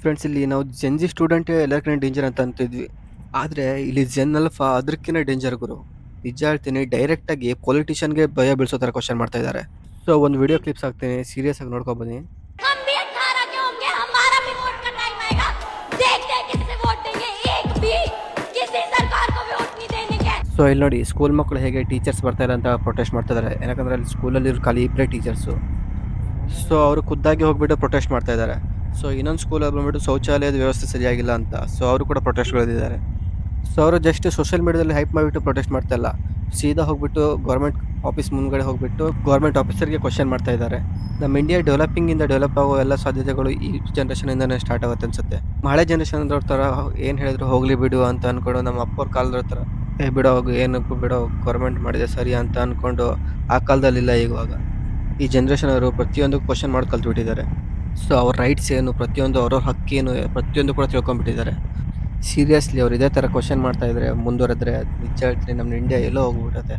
Friends ಇಲ್ಲಿ ನಾವು Gen Z student ಎಲ್ಲರ್ಕಿನ್ನ danger ಅಂತ ಅಂತಿದ್ವಿ. ಆದ್ರೆ ಇಲ್ಲಿ ಜೆನ್ ಅಲ್ಫಾ ಅದಕ್ಕಿಂತ ಡೇಂಜರ್ ಗುರು. ನಿಜ ಹೇಳ್ತೀನಿ ಡೈರೆಕ್ಟ್ ಆಗಿ ಪೊಲಿಟಿಷಿಯನ್‌ಗೆ ಭಯ ಬೀಳಿಸೋ ತರ ಕ್ವೆಶ್ಚನ್ ಮಾಡ್ತಾ ಇದ್ದಾರೆ. ಸೊ ಒಂದು ವಿಡಿಯೋ ಕ್ಲಿಪ್ಸ್ ಹಾಕ್ತೀನಿ ಸೀರಿಯಸ್ ಆಗಿ ನೋಡ್ಕೊ ಬನ್ನಿ. हम भी 18 के होंगे, हमारा भी वोट का टाइम आएगा। देखते हैं किसे वोट देंगे। एक भी किसी सरकार को वोट नहीं देने के। ಸೊ ಇಲ್ಲಿ ನೋಡಿ ಸ್ಕೂಲ್ ಮಕ್ಕಳು ಹೇಗೆ ಟೀಚರ್ಸ್ ಬರ್ತಾ ಇಲ್ಲ ಅಂತ ಪ್ರೊಟೆಸ್ಟ್ ಮಾಡ್ತಾ ಇದ್ದಾರೆ. ಯಾಕಂದ್ರೆ ಅಲ್ಲಿ ಸ್ಕೂಲಲ್ಲಿ ಖಾಲಿ ಇಬ್ಬರೇ ಟೀಚರ್ಸು. ಸೊ ಅವರು ಖುದ್ದಾಗಿ ಹೋಗ್ಬಿಟ್ಟು ಪ್ರೊಟೆಸ್ಟ್ ಮಾಡ್ತಾ ಇದ್ದಾರೆ. ಸೊ ಇನ್ನೊಂದು ಸ್ಕೂಲಲ್ಲಿ ಬಂದ್ಬಿಟ್ಟು ಶೌಚಾಲಯದ ವ್ಯವಸ್ಥೆ ಸರಿಯಾಗಿಲ್ಲ ಅಂತ. ಸೊ ಅವರು ಕೂಡ ಪ್ರೊಟೆಸ್ಟ್‌ಗಳಿದ್ದಾರೆ. ಸೊ ಅವರು ಜಸ್ಟ್ ಸೋಷಿಯಲ್ ಮೀಡಿಯಾದಲ್ಲಿ ಹೈಪ್ ಮಾಡಿಬಿಟ್ಟು ಪ್ರೊಟೆಸ್ಟ್ ಮಾಡ್ತಾ ಇಲ್ಲ. ಸೀದಾ ಹೋಗ್ಬಿಟ್ಟು ಗೌರ್ಮೆಂಟ್ ಆಫೀಸ್ ಮುಂದ್ಗಡೆ ಹೋಗ್ಬಿಟ್ಟು ಗೌರ್ಮೆಂಟ್ ಆಫೀಸರ್‌ಗೆ ಕ್ವೆಶ್ಚನ್ ಮಾಡ್ತಾ ಇದ್ದಾರೆ. ನಮ್ಮ ಇಂಡಿಯಾ ಡೆವಲಪಿಂಗಿಂದ ಡೆವಲಪ್ ಆಗೋ ಎಲ್ಲ ಸಾಧ್ಯತೆಗಳು ಈ ಜನರೇಷನಿಂದನೇ ಸ್ಟಾರ್ಟ್ ಆಗುತ್ತೆ ಅನ್ಸುತ್ತೆ. ಹಳೆ ಜನರೇಷನ್‌ದವ್ರ ಥರ ಏನು ಹೇಳಿದ್ರು ಹೋಗ್ಲಿ ಬಿಡು ಅಂತ ಅನ್ಕೊಂಡು ನಮ್ಮ ಅಪ್ಪವ್ರ ಕಾಲದವ್ರ ಥರ ಬಿಡೋ ಹೋಗು ಏನಕ್ಕೂ ಬಿಡೋ ಗೌರ್ಮೆಂಟ್ ಮಾಡಿದೆ ಸರಿ ಅಂತ ಅನ್ಕೊಂಡು ಆ ಕಾಲದಲ್ಲಿಲ್ಲ ಇವಾಗ. ಈ ಜನರೇಷನ್ ಅವರು ಪ್ರತಿಯೊಂದು ಕ್ವೆಶ್ಚನ್ ಮಾಡಿ ಕಲ್ತ್ಬಿಟ್ಟಿದ್ದಾರೆ. ಸೊ ಅವ್ರ ರೈಟ್ಸ್ ಏನು ಪ್ರತಿಯೊಂದು ಅವ್ರವ್ರ ಹಕ್ಕೇನು ಪ್ರತಿಯೊಂದು ಕೂಡ ತಿಳ್ಕೊಂಡ್ಬಿಟ್ಟಿದ್ದಾರೆ. ಸೀರಿಯಸ್ಲಿ ಅವ್ರು ಇದೇ ಥರ ಕ್ವೆಶ್ಚನ್ ಮಾಡ್ತಾ ಇದ್ರೆ ಮುಂದುವರೆದ್ರೆ ನಿಜ ಹೇಳ್ತೀನಿ ನಮ್ಮ ಇಂಡಿಯಾ ಎಲ್ಲೋ ಹೋಗ್ಬಿಡುತ್ತೆ.